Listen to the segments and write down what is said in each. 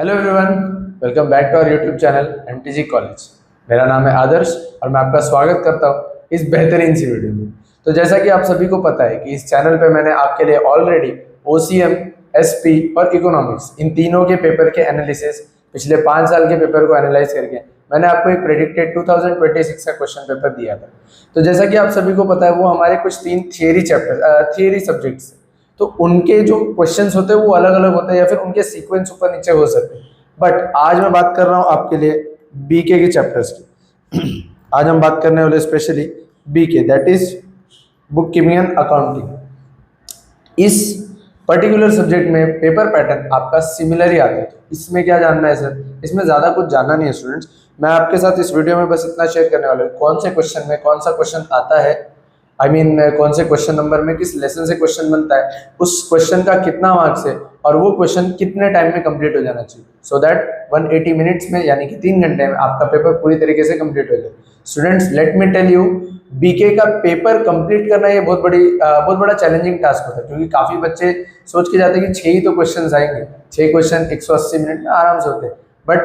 Hello everyone, welcome back to our YouTube channel MTG college. मेरा नाम है आदर्श और मैं आपका स्वागत करता हूँ इस बेहतरीन सी वीडियो में। तो जैसा कि आप सभी को पता है कि इस चैनल पे मैंने आपके लिए ऑलरेडी ओसीएम, एसपी और इकोनॉमिक्स इन तीनों के पेपर के एनालिसिस, पिछले 5 साल के पेपर को एनालाइज करके मैंने आपको एक प्रेडिक्टेड 2026 का क्वेश्चन पेपर दिया था। तो जैसा कि आप सभी को पता है वो हमारे कुछ 3 थियरी सब्जेक्ट्स, तो उनके जो क्वेश्चंस होते हैं वो अलग अलग होते हैं या फिर उनके सीक्वेंस ऊपर नीचे हो सकते हैं। बट आज मैं बात कर रहा हूँ आपके लिए बीके के चैप्टर्स की। आज हम बात करने वाले specially BK, that is book keeping and accounting. इस पर्टिकुलर सब्जेक्ट में पेपर पैटर्न आपका सिमिलर ही आता है। इसमें क्या जानना है सर? इसमें ज़्यादा कुछ जानना नहीं है स्टूडेंट्स। मैं आपके साथ इस वीडियो में बस इतना शेयर करने वाला हूँ कौन से क्वेश्चन में कौन सा क्वेश्चन आता है, कौन से क्वेश्चन नंबर में किस लेसन से क्वेश्चन बनता है, उस क्वेश्चन का कितना मार्क्स है और वो क्वेश्चन कितने टाइम में कंप्लीट हो जाना चाहिए, सो दैट 180 मिनट्स में यानी कि 3 घंटे में आपका पेपर पूरी तरीके से कंप्लीट हो जाए। Students, let me tell you, BK का पेपर कंप्लीट करना ये बहुत बड़ा चैलेंजिंग टास्क होता है, क्योंकि काफ़ी बच्चे सोच के जाते हैं कि 6 ही तो क्वेश्चन आएंगे, 6 क्वेश्चन 180 मिनट में आराम से होते हैं। बट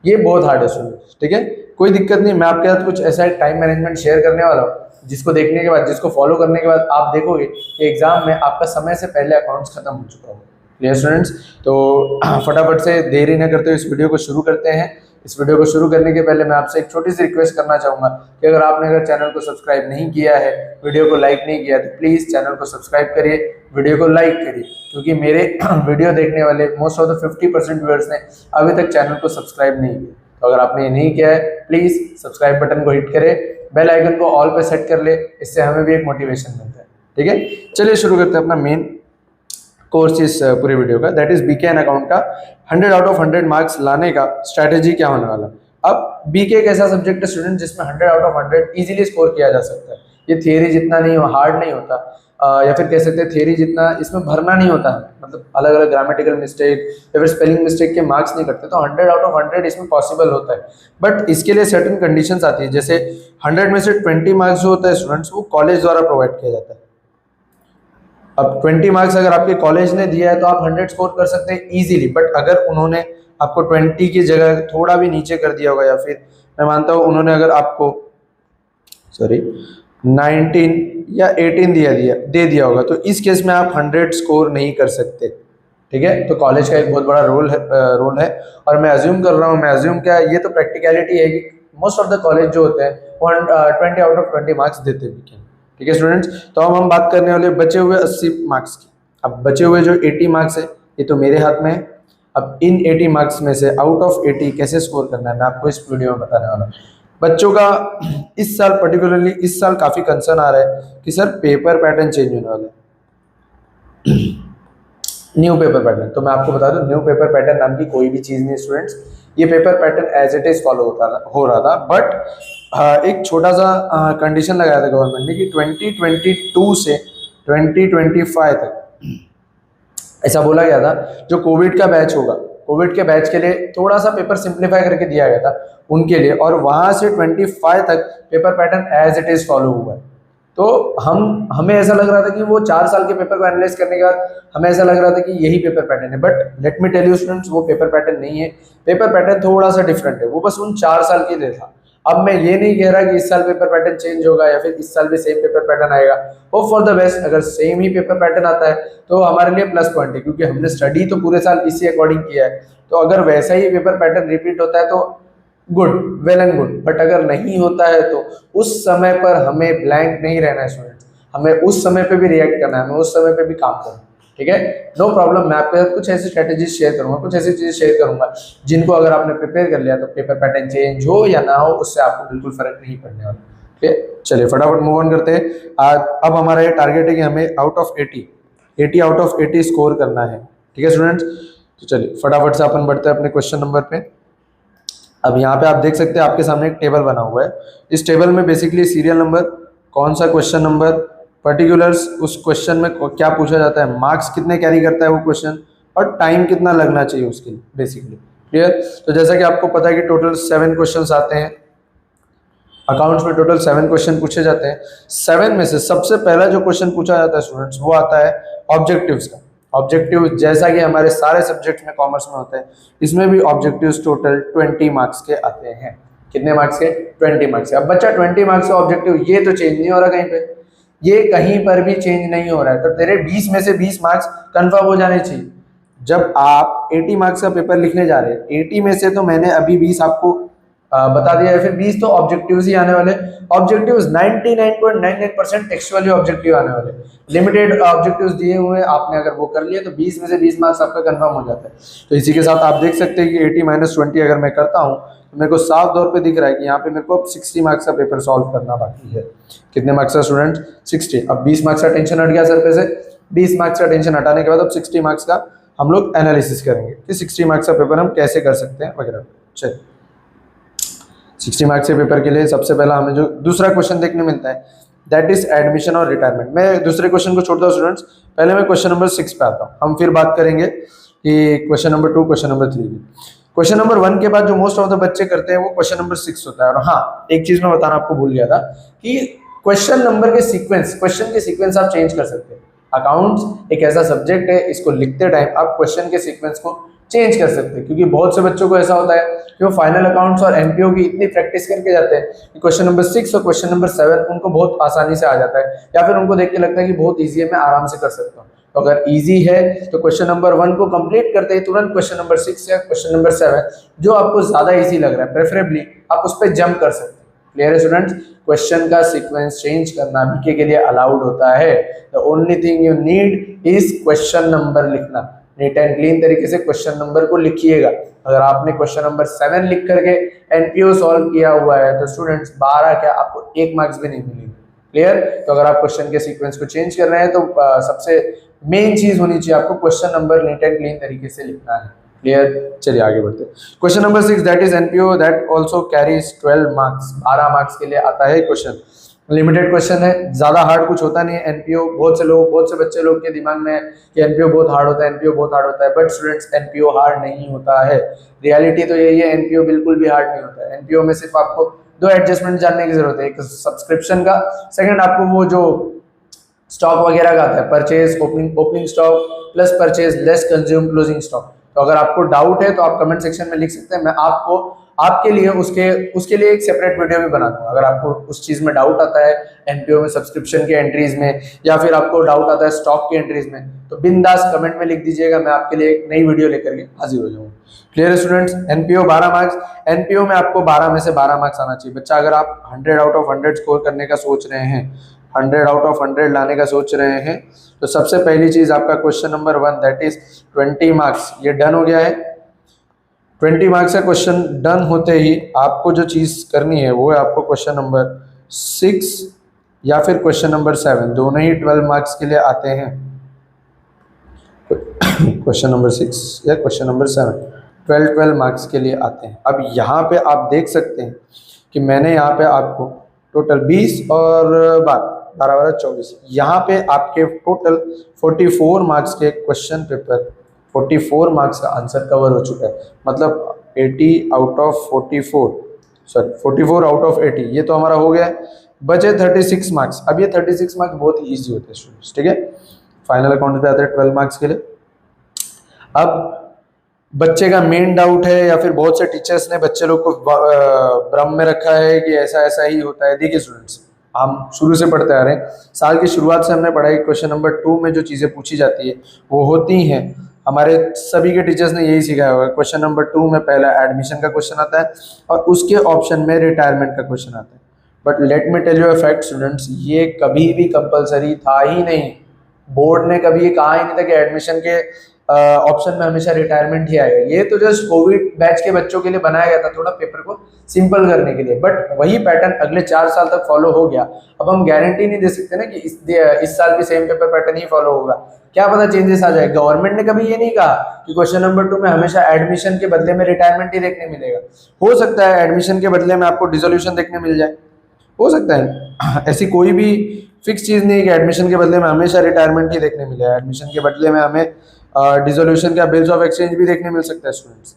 ये बहुत हार्ड है स्टूडेंट्स, ठीक है? कोई दिक्कत नहीं, मैं आपके साथ कुछ ऐसा टाइम मैनेजमेंट शेयर करने वाला हूँ जिसको देखने के बाद, जिसको फॉलो करने के बाद आप देखोगे कि एग्जाम में आपका समय से पहले अकाउंट्स खत्म हो चुका होगा। Clear students? तो फटाफट से देरी न करते हुए इस वीडियो को शुरू करते हैं। इस वीडियो को शुरू करने के पहले मैं आपसे एक छोटी सी रिक्वेस्ट करना चाहूँगा कि अगर चैनल को सब्सक्राइब नहीं किया है, वीडियो को लाइक नहीं किया, तो प्लीज़ चैनल को सब्सक्राइब करिए, वीडियो को लाइक करिए, क्योंकि मेरे वीडियो देखने वाले मोस्ट ऑफ द 50% व्यूअर्स ने अभी तक चैनल को सब्सक्राइब नहीं किया। तो अगर आपने ये नहीं किया है, प्लीज़ सब्सक्राइब बटन को हिट करें, बेल आइकन को ऑल पे सेट कर ले, इससे हमें भी एक मोटिवेशन मिलता है। ठीक है, चलिए शुरू करते हैं अपना मेन कोर्स इस पूरी वीडियो का, that is BK and account का 100 आउट ऑफ 100 मार्क्स लाने का स्ट्रैटेजी क्या होने वाला। अब बीके एक ऐसा सब्जेक्ट है स्टूडेंट जिसमें 100 आउट ऑफ 100 इजीली स्कोर किया जा सकता है। ये थियरी जितना नहीं हार्ड नहीं होता, या फिर कह सकते हैं थियरी जितना इसमें भरना नहीं होता है, मतलब अलग अलग ग्रामेटिकल मिस्टेक या फिर स्पेलिंग मिस्टेक के मार्क्स नहीं करते। तो 100 आउट ऑफ 100 इसमें पॉसिबल होता है, बट इसके लिए सर्टेन कंडीशंस आती है। जैसे 100 में से 20 मार्क्स जो होता है स्टूडेंट्स, वो कॉलेज द्वारा प्रोवाइड किया जाता है। अब 20 मार्क्स अगर आपके कॉलेज ने दिया है तो आप 100 स्कोर कर सकते हैं इजीली, बट अगर उन्होंने आपको 20 की जगह थोड़ा भी नीचे कर दिया होगा, या फिर मैं मानता हूँ उन्होंने अगर आपको 19 या 18 दे दिया होगा, तो इस केस में आप 100 स्कोर नहीं कर सकते। ठीक है, तो कॉलेज का एक बहुत बड़ा रोल है। और मैं अज्यूम कर रहा हूँ, क्या है, ये तो प्रैक्टिकलिटी है कि मोस्ट ऑफ द कॉलेज जो होते हैं वो 20 आउट ऑफ 20 मार्क्स देते हैं। ठीक है स्टूडेंट्स, तो अब हम बात करने वाले बचे हुए 80 मार्क्स की। अब बचे हुए जो 80 मार्क्स है ये तो मेरे हाथ में है। अब इन 80 मार्क्स में से आउट ऑफ 80 कैसे स्कोर करना है मैं आपको इस वीडियो में बताने वाला हूँ। बच्चों का इस साल पर्टिकुलरली इस साल काफ़ी कंसर्न आ रहा है कि सर पेपर पैटर्न चेंज होने वाला है। न्यू पेपर पैटर्न, तो मैं आपको बता दूं न्यू पेपर पैटर्न नाम की कोई भी चीज़ नहीं स्टूडेंट्स। ये paper pattern as it is follow हो रहा था, बट एक छोटा सा कंडीशन लगाया था गवर्नमेंट ने कि 2022 से 2025 तक ऐसा बोला गया था, जो कोविड का बैच होगा, कोविड के बैच के लिए थोड़ा सा पेपर सिंप्लीफाई करके दिया गया था उनके लिए, और वहाँ से 25 तक paper pattern as it is follow हुआ है। तो हमें ऐसा लग रहा था कि वो 4 साल के पेपर को एनालाइज करने के बाद हमें ऐसा लग रहा था कि यही पेपर पैटर्न है, but let me tell you students, वो पेपर पैटर्न नहीं है। पेपर पैटर्न थोड़ा सा डिफरेंट है, वो बस उन 4 साल के लिए था। अब मैं ये नहीं कह रहा कि इस साल पेपर पैटर्न चेंज होगा या फिर इस साल भी सेम पेपर पैटर्न आएगा। होप फॉर द बेस्ट, अगर सेम ही पेपर पैटर्न आता है तो हमारे लिए प्लस पॉइंट है, क्योंकि हमने स्टडी तो पूरे साल इसी अकॉर्डिंग किया है। तो अगर वैसा ही पेपर पैटर्न रिपीट होता है तो good, well and good, but अगर नहीं होता है तो उस समय पर हमें ब्लैंक नहीं रहना है स्टूडेंट्स, हमें उस समय पे भी रिएक्ट करना है, हमें उस समय पे भी काम करना है। ठीक है, नो प्रॉब्लम। मैं आपके साथ कुछ ऐसी स्ट्रेटेजीज शेयर करूंगा, कुछ ऐसी चीजें शेयर करूंगा जिनको अगर आपने प्रिपेयर कर लिया तो पेपर पैटर्न चेंज हो या ना हो उससे आपको बिल्कुल फर्क नहीं पड़ने वाला। ठीक है, चलिए फटाफट मूव ऑन करते हैं। अब हमारा ये टारगेट है कि हमें out of 80 out of 80 score करना है। ठीक है स्टूडेंट्स, तो चलिए फटाफट से अपन बढ़ते हैं अपने क्वेश्चन नंबर पे। अब यहाँ पे आप देख सकते हैं आपके सामने एक टेबल बना हुआ है। इस टेबल में बेसिकली सीरियल नंबर, कौन सा क्वेश्चन नंबर, पर्टिकुलर्स, उस क्वेश्चन में क्या पूछा जाता है, मार्क्स कितने कैरी करता है वो क्वेश्चन, और टाइम कितना लगना चाहिए उसके लिए बेसिकली। क्लियर? तो जैसा कि आपको पता है कि टोटल 7 क्वेश्चन आते हैं अकाउंट्स में, टोटल 7 क्वेश्चन पूछे जाते हैं। 7 में से सबसे पहला जो क्वेश्चन पूछा जाता है स्टूडेंट्स वो आता है ऑब्जेक्टिव्स का। ऑब्जेक्टिव जैसा कि हमारे सारे सब्जेक्ट में कॉमर्स में होते हैं, इसमें भी ऑब्जेक्टिव्स टोटल 20 मार्क्स के आते हैं। कितने मार्क्स के? 20 मार्क्स के। अब बच्चा 20 मार्क्स का ऑब्जेक्टिव, ये तो चेंज नहीं हो रहा कहीं पे, ये कहीं पर भी चेंज नहीं हो रहा है, तो तेरे 20 में से 20 मार्क्स कंफर्म हो जाने चाहिए। जब आप 80 मार्क्स का पेपर लिखने जा रहे हैं, 80 में से तो मैंने अभी 20 आपको बता दिया है, फिर 20 तो ऑब्जेक्टिव्स ही आने वाले। ऑब्जेक्टिव्स 99.99% टेक्सचुअली ऑब्जेक्टिव आने वाले, लिमिटेड ऑब्जेक्टिव्स दिए हुए हैं, आपने अगर वो कर लिए तो 20 में से 20 मार्क्स आपका कंफर्म हो जाता है। तो इसी के साथ आप देख सकते हैं कि 80 - 20 अगर मैं करता हूँ तो मेरे को साफ तौर पे दिख रहा है कि यहाँ पे मेरे को 60 मार्क्स का पेपर सॉल्व करना बाकी है। कितने मार्क्स का स्टूडेंट? 60। अब 20 मार्क्स का टेंशन हट गया सर पे से। 20 मार्क्स का टेंशन हटाने के बाद अब 60 मार्क्स का हम लोग एनालिसिस करेंगे कि 60 मार्क्स का पेपर हम कैसे कर सकते हैं वगैरह। चलिए, 60 मार्क्स के पेपर के लिए सबसे पहला हमें जो दूसरा क्वेश्चन देखने मिलता है, दैट इज एडमिशन और रिटायरमेंट। मैं दूसरे क्वेश्चन को छोड़ता हूँ स्टूडेंट्स, पहले मैं क्वेश्चन नंबर 6 पे आता हूँ। हम फिर बात करेंगे कि क्वेश्चन नंबर 2, क्वेश्चन नंबर 3 की। क्वेश्चन नंबर 1 के बाद जो मोस्ट ऑफ द बच्चे करते हैं वो क्वेश्चन नंबर 6 होता है। और हाँ, एक चीज मैं बताना आपको भूल गया था कि क्वेश्चन नंबर के सीक्वेंस, क्वेश्चन के सीक्वेंस आप चेंज कर सकते हैं। अकाउंट्स एक ऐसा सब्जेक्ट है, इसको लिखते टाइम आप क्वेश्चन के सीक्वेंस को चेंज कर सकते हैं, क्योंकि बहुत से बच्चों को ऐसा होता है कि वो फाइनल अकाउंट्स और एमपीओ की इतनी प्रैक्टिस करके जाते हैं कि क्वेश्चन नंबर 6 और क्वेश्चन नंबर 7 उनको बहुत आसानी से आ जाता है, या फिर उनको देख के लगता है कि बहुत ईजी है, मैं आराम से कर सकता हूँ। तो अगर इजी है तो क्वेश्चन नंबर 1 को कंप्लीट करते ही तुरंत क्वेश्चन नंबर 6 या क्वेश्चन नंबर 7 जो आपको ज्यादा इजी लग रहा है, प्रेफरेबली आप उस पर जंप कर सकते हैं। क्लियर है स्टूडेंट्स? क्वेश्चन का सीक्वेंस चेंज करना बीके के लिए अलाउड होता है। The only thing you need is question number लिखना। नीट एंड क्लीन तरीके से क्वेश्चन नंबर को लिखिएगा। अगर आपने क्वेश्चन नंबर 7 लिख करके एनपीओ सॉल्व किया हुआ है तो स्टूडेंट्स 12 क्या, आपको 1 मार्क्स भी नहीं मिलेंगे। क्लियर? तो अगर आप क्वेश्चन के सीक्वेंस को चेंज कर रहे हैं तो सबसे मेन चीज होनी चाहिए, आपको question number neat and clean तरीके से लिखना है। क्लियर? चलिए आगे बढ़ते हैं। Question number 6, that is NPO that also carries 12 marks. 12 marks के लिए आता है क्वेश्चन। लिमिटेड क्वेश्चन है, ज्यादा हार्ड कुछ होता नहीं है। एनपीओ बहुत से बच्चे लोग के दिमाग में है कि एनपीओ बहुत हार्ड होता है, एनपीओ बहुत हार्ड होता है, बट स्टूडेंट्स एनपीओ हार्ड नहीं होता है। रियलिटी तो यही है, एनपीओ बिल्कुल भी हार्ड नहीं होता है। एनपीओ में सिर्फ आपको 2 एडजस्टमेंट जानने की जरूरत है, एक सब्सक्रिप्शन का, सेकंड आपको वो जो स्टॉक वगैरह का आता है, purchase opening stock plus purchase less consume closing stock. तो अगर आपको डाउट है तो आप कमेंट सेक्शन में लिख सकते हैं, मैं आपको आपके लिए उसके लिए एक सेपरेट वीडियो भी बना दूंगा। अगर आपको उस चीज में डाउट आता है एनपीओ में सब्सक्रिप्शन के एंट्रीज में, या फिर आपको डाउट आता है स्टॉक के एंट्रीज में, तो बिंदास कमेंट में लिख दीजिएगा, मैं आपके लिए एक नई वीडियो लेकर के हाजिर हो जाऊंगा। Clear students? NPO 12 marks, NPO में आपको 12 में से 12 मार्क्स आना चाहिए। बच्चा अगर आप 100 आउट ऑफ 100 स्कोर करने का सोच रहे हैं, 100 आउट ऑफ 100 लाने का सोच रहे हैं, तो सबसे पहली चीज आपका question number 1 that is 20 marks, ये डन हो गया है। 20 मार्क्स का क्वेश्चन डन होते ही आपको जो चीज करनी है वो है आपको क्वेश्चन नंबर 6 या फिर क्वेश्चन नंबर 7, दोनों ही 12 मार्क्स के लिए आते हैं। क्वेश्चन नंबर 6 या क्वेश्चन नंबर 7 12 मार्क्स के लिए आते हैं। अब यहाँ पे आप देख सकते हैं कि मैंने यहाँ पे आपको टोटल 20 और 12 24, यहाँ पे आपके टोटल 44 मार्क्स के क्वेश्चन पेपर, 44 मार्क्स का आंसर कवर हो चुका है। मतलब 80 out of 44, sorry 44 out of 80, ये तो हमारा हो गया है। बचे 36 मार्क्स। अब ये 36 मार्क्स बहुत ही ईजी होते हैं स्टूडेंट्स, ठीक है? फाइनल अकाउंट पे आते हैं 12 मार्क्स के लिए। अब बच्चे का मेन डाउट है या फिर बहुत से टीचर्स ने बच्चे लोग को भ्रम में रखा है कि ऐसा ऐसा ही होता है। देखिए स्टूडेंट्स, हम शुरू से पढ़ते आ रहे हैं, साल की शुरुआत से हमने पढ़ा है। क्वेश्चन नंबर 2 में जो चीज़ें पूछी जाती है वो होती हैं, हमारे सभी के टीचर्स ने यही सिखाया होगा। क्वेश्चन नंबर 2 में पहला एडमिशन का क्वेश्चन आता है और उसके ऑप्शन में रिटायरमेंट का क्वेश्चन आता है। But let me tell you a fact students, ये कभी भी कंपलसरी था ही नहीं। बोर्ड ने कभी ये कहा ही नहीं था कि एडमिशन के ऑप्शन में हमेशा रिटायरमेंट ही आएगा। ये तो जस्ट कोविड बैच के बच्चों के लिए बनाया गया था, थोड़ा पेपर को सिंपल करने के लिए, बट वही पैटर्न अगले 4 साल तक फॉलो हो गया। अब हम गारंटी नहीं दे सकते ना कि इस साल भी सेम पेपर पैटर्न ही फॉलो होगा, क्या पता चेंजेस आ जाए। गवर्नमेंट ने कभी ये नहीं कहा कि क्वेश्चन नंबर 2 में हमेशा एडमिशन के बदले में रिटायरमेंट ही देखने मिलेगा। हो सकता है एडमिशन के बदले में आपको डिसोल्यूशन देखने मिल जाए, हो सकता है। ऐसी कोई भी फिक्स चीज नहीं है कि एडमिशन के बदले में हमेशा रिटायरमेंट ही देखने मिलेगा। एडमिशन के बदले में हमें डिसोल्यूशन का बिल्स ऑफ एक्सचेंज भी देखने मिल सकता है स्टूडेंट्स।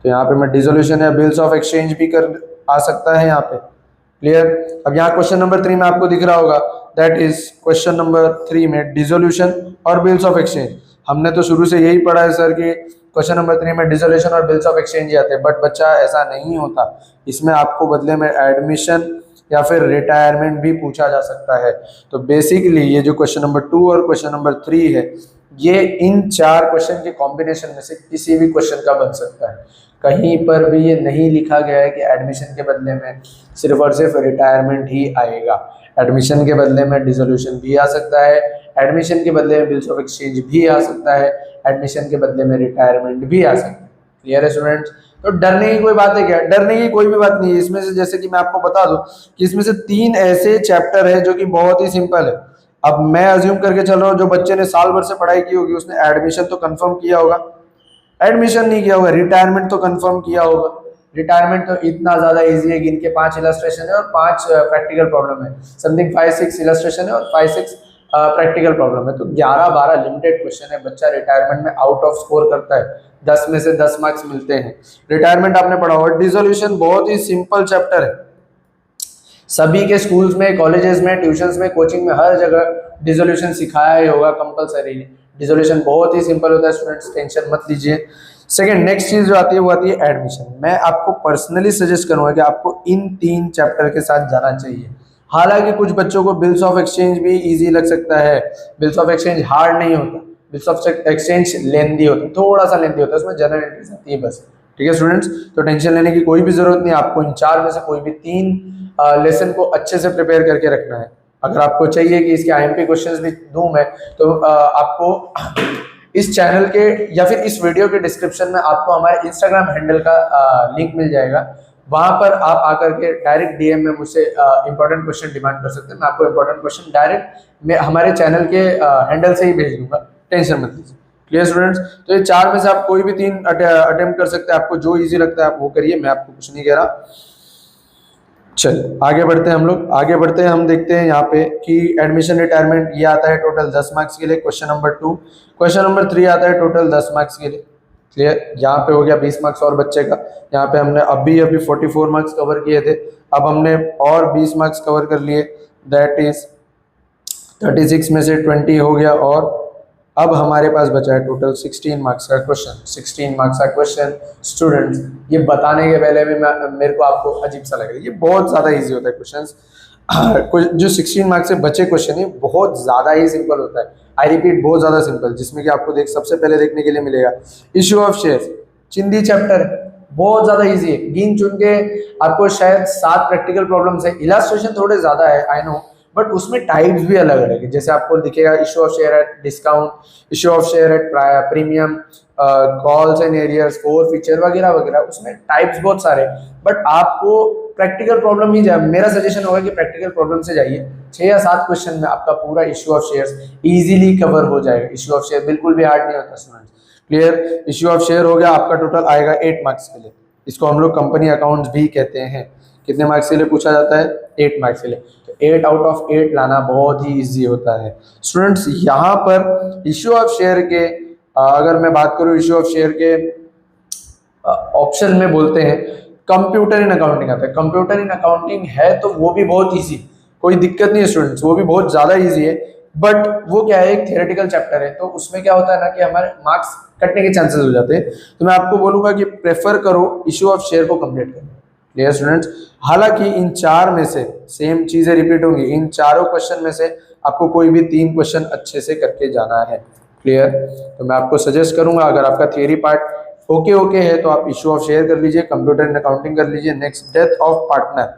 तो यहाँ पे मैं डिसोल्यूशन या बिल्स ऑफ एक्सचेंज भी कर आ सकता है यहाँ पे। क्लियर? अब यहाँ क्वेश्चन नंबर 3 में आपको दिख रहा होगा, दैट इज क्वेश्चन नंबर 3 में डिसोल्यूशन और बिल्स ऑफ एक्सचेंज। हमने तो शुरू से यही पढ़ा है सर कि क्वेश्चन नंबर 3 में डिसोल्यूशन और बिल्स ऑफ एक्सचेंज आते हैं, बट बच्चा ऐसा नहीं होता। इसमें आपको बदले में एडमिशन या फिर रिटायरमेंट भी पूछा जा सकता है। तो बेसिकली ये जो क्वेश्चन नंबर 2 और क्वेश्चन नंबर 3 है, ये इन 4 क्वेश्चन के कॉम्बिनेशन में से किसी भी क्वेश्चन का बन सकता है। कहीं पर भी ये नहीं लिखा गया है कि एडमिशन के बदले में सिर्फ और सिर्फ रिटायरमेंट ही आएगा। एडमिशन के बदले में डिसोल्यूशन भी आ सकता है, एडमिशन के बदले में बिल्स ऑफ एक्सचेंज भी आ सकता है, एडमिशन के बदले में रिटायरमेंट भी आ सकता है। क्लियर है स्टूडेंट्स? तो डरने की कोई बात है क्या? डरने की कोई भी बात नहीं है। इसमें से जैसे कि मैं आपको बता दूं कि इसमें से 3 ऐसे चैप्टर है जो कि बहुत ही सिंपल है। अब मैं अज्यूम करके चल रहा हूँ जो बच्चे ने साल भर से पढ़ाई की होगी उसने एडमिशन तो कंफर्म किया होगा, एडमिशन नहीं किया होगा, रिटायरमेंट तो कंफर्म किया होगा। रिटायरमेंट तो इतना ज्यादा इजी है, गिन के 5 इलस्ट्रेशन है और 5 प्रैक्टिकल प्रॉब्लम है, समथिंग 5-6 इलस्ट्रेशन है और 5-6 प्रैक्टिकल प्रॉब्लम है। तो 11-12 लिमिटेड क्वेश्चन है। बच्चा रिटायरमेंट में आउट ऑफ स्कोर करता है, 10 में से 10 मार्क्स मिलते हैं। रिटायरमेंट आपने पढ़ा होगा। डिसोल्यूशन बहुत ही सिंपल चैप्टर है। सभी के स्कूल्स में, कॉलेजेस में, ट्यूशंस में, कोचिंग में, हर जगह डिसोल्यूशन सिखाया ही होगा कंपलसरी। डिसोल्यूशन बहुत ही सिंपल होता है स्टूडेंट्स, टेंशन मत लीजिए। सेकंड नेक्स्ट चीज जो आती है वो आती है एडमिशन। मैं आपको पर्सनली सजेस्ट करूंगा कि आपको इन 3 चैप्टर के साथ जाना चाहिए। हालांकि कुछ बच्चों को बिल्स ऑफ एक्सचेंज भी इजी लग सकता है, बिल्स ऑफ एक्सचेंज हार्ड नहीं होता, बिल्स ऑफ एक्सचेंज लेंदी होता है, थोड़ा सा लेंदी होता है, उसमें जनरल एंट्रीज आती है बस। ठीक है स्टूडेंट्स? तो टेंशन लेने की कोई भी जरूरत नहीं। आपको इन 4 में से कोई भी 3 लेसन को अच्छे से प्रिपेयर करके रखना है। अगर आपको चाहिए कि इसके IMP क्वेश्चंस भी दूं मैं, तो आपको इस चैनल के या फिर इस वीडियो के डिस्क्रिप्शन में आपको हमारे इंस्टाग्राम हैंडल का लिंक मिल जाएगा। वहां पर आप आकर के डायरेक्ट DM में मुझसे इंपॉर्टेंट क्वेश्चन डिमांड कर सकते हैं। मैं आपको इंपॉर्टेंट क्वेश्चन डायरेक्ट मैं हमारे चैनल के हैंडल से ही भेज दूंगा, टेंशन मत लीजिए। Clear students? तो ये 4 में से आप कोई भी 3 अटेम्प्ट कर सकते हैं। आपको जो इजी लगता है आप वो करिए, मैं आपको कुछ नहीं कह रहा। चलिए आगे बढ़ते हैं हम लोग, आगे बढ़ते हैं। हम देखते हैं यहाँ पे कि एडमिशन रिटायरमेंट ये आता है टोटल 10 मार्क्स के लिए, क्वेश्चन नंबर 2। क्वेश्चन नंबर 3 आता है टोटल 10 मार्क्स के लिए। क्लियर? यहाँ पे हो गया 20 मार्क्स और बच्चे का। यहाँ पे हमने अभी 44 मार्क्स कवर किए थे, अब हमने और 20 मार्क्स कवर कर लिए, दैट इज 36 में से 20 हो गया। और अब हमारे पास बचा है टोटल 16 मार्क्स का क्वेश्चन। 16 मार्क्स का क्वेश्चन स्टूडेंट्स, ये बताने के पहले भी मेरे को आपको अजीब सा लग रहा है, ये बहुत ज़्यादा इजी होता है क्वेश्चन। जो 16 मार्क्स से बचे क्वेश्चन है बहुत ज़्यादा ही सिंपल होता है। आई रिपीट, बहुत ज़्यादा सिंपल, जिसमें कि आपको सबसे पहले देखने के लिए मिलेगा इश्यू ऑफ शेयर्स। चिंदी चैप्टर है, बहुत ज़्यादा ईजी है। गिन चुन के आपको शायद 7 प्रैक्टिकल प्रॉब्लम्स है, इलास्ट्रेशन थोड़े ज़्यादा है आई नो, बट उसमें टाइप्स भी अलग अलग है। जैसे आपको दिखेगा issue of share at discount, issue of share at premium, calls and arrears, four feature वगैरह वगैरह, उसमें टाइप्स बहुत सारे। बट आपको प्रैक्टिकल प्रॉब्लम ही जाए, मेरा सजेशन होगा कि प्रैक्टिकल प्रॉब्लम से जाइए। 6 या 7 क्वेश्चन में आपका पूरा issue of shares easily cover हो जाएगा। इशू ऑफ शेयर बिल्कुल भी हार्ड नहीं होता students. Clear? Issue of share हो गया आपका, टोटल आएगा 8 मार्क्स के लिए। इसको हम लोग कंपनी अकाउंट्स भी कहते हैं। कितने मार्क्स के लिए पूछा जाता है? 8 मार्क्स के लिए। 8 आउट ऑफ 8 लाना बहुत ही इजी होता है स्टूडेंट्स। यहाँ पर इश्यू ऑफ शेयर के अगर मैं बात करूँ, इश्यू ऑफ शेयर के ऑप्शन में बोलते हैं कंप्यूटर इन अकाउंटिंग आता है। कंप्यूटर इन अकाउंटिंग है तो वो भी बहुत इजी, कोई दिक्कत नहीं है स्टूडेंट्स, वो भी बहुत ज्यादा इजी है। बट वो क्या है, एक थियोरेटिकल चैप्टर है, तो उसमें क्या होता है ना कि हमारे मार्क्स कटने के चांसेस हो जाते हैं। तो मैं आपको बोलूंगा कि प्रेफर करो इश्यू ऑफ शेयर को कंप्लीट करो। Clear students? हालांकि इन 4 में से सेम चीजें रिपीट होंगी, इन चारों क्वेश्चन में से आपको कोई भी 3 क्वेश्चन अच्छे से करके जाना है। क्लियर? तो मैं आपको सजेस्ट करूंगा, अगर आपका थियरी पार्ट ओके है तो आप इशू ऑफ शेयर कर लीजिए, कंप्यूटर इन अकाउंटिंग कर लीजिए। नेक्स्ट डेथ ऑफ पार्टनर,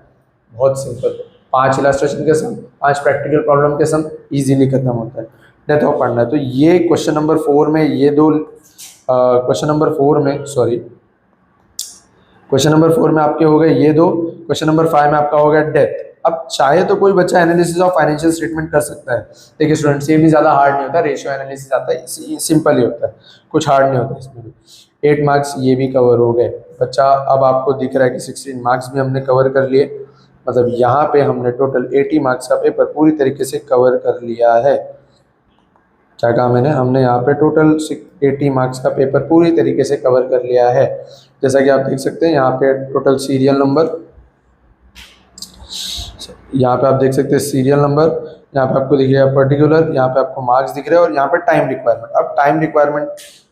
बहुत सिंपल, 5 इलस्ट्रेशन के सम, 5 प्रैक्टिकल प्रॉब्लम के सम, इजीली खत्म होता है। डेथ ऑफ पार्टनर, तो ये क्वेश्चन नंबर 4 में ये दो क्वेश्चन नंबर 4 में सॉरी क्वेश्चन नंबर 4 में आपके हो गए ये दो, क्वेश्चन नंबर 5 में आपका हो गया डेथ। अब चाहे तो कोई बच्चा एनालिसिस ऑफ फाइनेंशियल स्टेटमेंट कर सकता है। देखिए स्टूडेंट्स, ये भी ज़्यादा हार्ड नहीं होता, रेशियो एनालिसिस आता है, सिंपल ही होता है, कुछ हार्ड नहीं होता इसमें भी। 8 मार्क्स ये भी कवर हो गए बच्चा। अब आपको दिख रहा है कि 16 मार्क्स भी हमने कवर कर लिए, मतलब यहाँ पे हमने टोटल 80 मार्क्स का पेपर पूरी तरीके से कवर कर लिया है। क्या कहा मैंने? हमने यहाँ पे टोटल 80 मार्क्स का पेपर पूरी तरीके से कवर कर लिया है। जैसा कि आप देख सकते हैं यहाँ पे टोटल सीरियल नंबर, यहाँ पे आप देख सकते हैं सीरियल नंबर, यहाँ पे आपको दिखेगा पर्टिकुलर, यहाँ पे आपको मार्क्स दिख रहे हैं और यहाँ पे टाइम रिक्वायरमेंट। अब टाइम रिक्वायरमेंट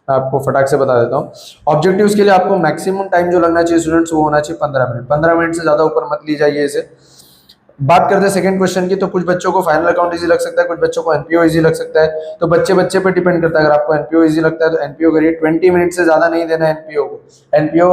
मैं आपको फटाक से बता देता हूँ। ऑब्जेक्टिव्स के लिए आपको मैक्सिमम टाइम जो लगना चाहिए स्टूडेंट्स वो होना चाहिए 15 मिनट। 15 मिनट से ज़्यादा ऊपर मत ली जाइए इसे। बात करते हैं सेकंड क्वेश्चन की, तो कुछ बच्चों को फाइनल अकाउंट इजी लग सकता है, कुछ बच्चों को एनपीओ इजी लग सकता है। तो बच्चे बच्चे पे डिपेंड करता है। अगर आपको एनपीओ इजी लगता है तो एनपीओ करिए। 20 मिनट से ज्यादा नहीं देना एनपीओ को। एनपीओ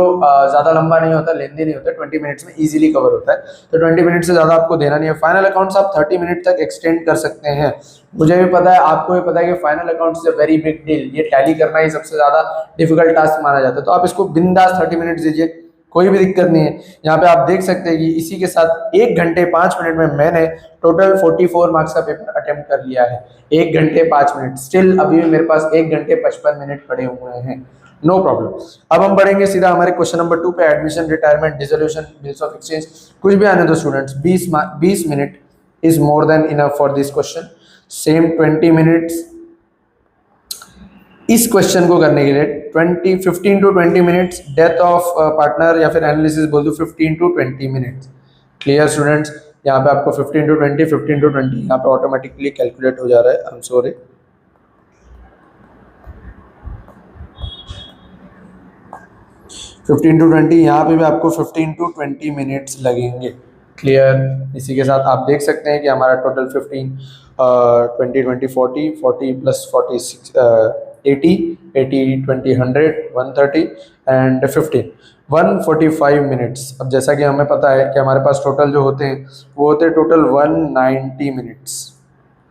ज्यादा लंबा नहीं होता, लेंदी नहीं होता, 20 मिनट्स में इजीली कवर होता है। तो 20 मिनट से ज्यादा आपको देना नहीं है। फाइनल अकाउंट्स आप 30 मिनट तक एक्सटेंड कर सकते हैं। मुझे भी पता है, आपको भी पता है कि final accounts is a very big deal. ये टैली करना ही सबसे ज्यादा डिफिकल्ट टास्क माना जाता है। तो आप इसको बिंदास 30 मिनट दीजिए, कोई भी दिक्कत नहीं है। यहाँ पे आप देख सकते हैं कि इसी के साथ 1 घंटे 5 मिनट में मैंने टोटल 44 मार्क्स का पेपर अटेम्प्ट कर लिया है। 1 घंटे 5 मिनट। स्टिल अभी भी मेरे पास 1 घंटे 55 मिनट पड़े हुए हैं। No problem. अब हम बढ़ेंगे सीधा हमारे क्वेश्चन नंबर 2 पे। Admission, retirement, dissolution, bills of exchange, कुछ भी आने दो students. 20 minute is more than enough for this question. Same 20 minutes इस क्वेश्चन को करने के लिए 15 to 20 minutes. Death of partner या फिर एनालिसिस बोल दो 15 टू 20 मिनट्स। Clear students? यहाँ पे आपको 15 टू 20 यहाँ पे ऑटोमेटिकली कैलकुलेट हो जा रहा है। I am sorry. Fifteen to 20 यहाँ पे भी आपको 15 टू 20 मिनट्स लगेंगे। क्लियर? इसी के साथ आप देख सकते हैं कि हमारा टोटल 15 20 20 40 प्लस 46 80 80 20 100 130 एंड 15 145 मिनट्स। अब जैसा कि हमें पता है कि हमारे पास टोटल जो होते हैं वो होते हैं टोटल 190 मिनट्स।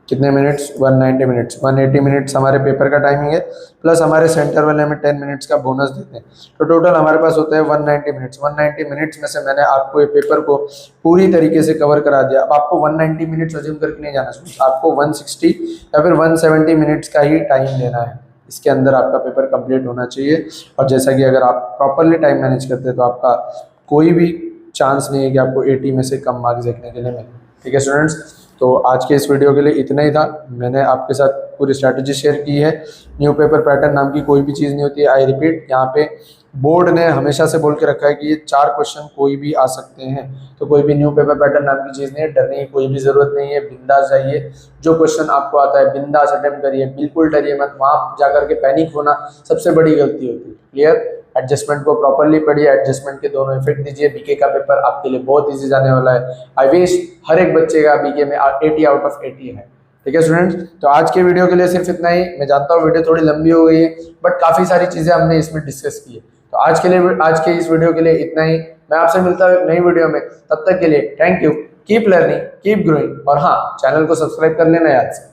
कितने मिनट्स? 190 मिनट्स। 180 मिनट्स हमारे पेपर का टाइमिंग है, प्लस हमारे सेंटर वाले हमें 10 मिनट्स का बोनस देते हैं। तो टोटल हमारे पास होता है 190 मिनट्स। 190 मिनट्स में से मैंने आपको ये पेपर को पूरी तरीके से कवर करा दिया। अब आपको 190 मिनट्स अज्यूम करके नहीं जाना चाहिए, आपको 160 या फिर 170 मिनट्स का ही टाइम देना है। इसके अंदर आपका पेपर कंप्लीट होना चाहिए। और जैसा कि अगर आप प्रॉपरली टाइम मैनेज करते हैं तो आपका कोई भी चांस नहीं है कि आपको 80 में से कम मार्क्स देखने के लिए मिले। ठीक है स्टूडेंट्स? तो आज के इस वीडियो के लिए इतना ही था। मैंने आपके साथ पूरी स्ट्रैटेजी शेयर की है। न्यू पेपर पैटर्न नाम की कोई भी चीज़ नहीं होती है। आई रिपीट, यहाँ पे बोर्ड ने हमेशा से बोल के रखा है कि ये 4 क्वेश्चन कोई भी आ सकते हैं। तो कोई भी न्यू पेपर पैटर्न नाम की चीज़ नहीं है। डरने की कोई भी ज़रूरत नहीं है। बिंदास जाइए, जो क्वेश्चन आपको आता है बिंदास अटेम्प्ट करिए, बिल्कुल डरिए मत। वहाँ जाकर के पैनिक होना सबसे बड़ी गलती होती है। क्लियर? एडजस्टमेंट को प्रॉपरली पढ़िए, एडजस्टमेंट के दोनों इफेक्ट दीजिए। बीके का पेपर आपके लिए बहुत इजी जाने वाला है। आई विश हर एक बच्चे का बीके में 80 आउट ऑफ 80 है। ठीक है स्टूडेंट्स? तो आज के वीडियो के लिए सिर्फ इतना ही। मैं जानता हूँ वीडियो थोड़ी लंबी हो गई है, बट काफ़ी सारी चीज़ें हमने इसमें डिस्कस की है। तो आज के इस वीडियो के लिए इतना ही। मैं आपसे मिलता हूँ नई वीडियो में। तब तक के लिए thank you. Keep learning, keep growing, और हाँ, चैनल को सब्सक्राइब कर लेना याद से।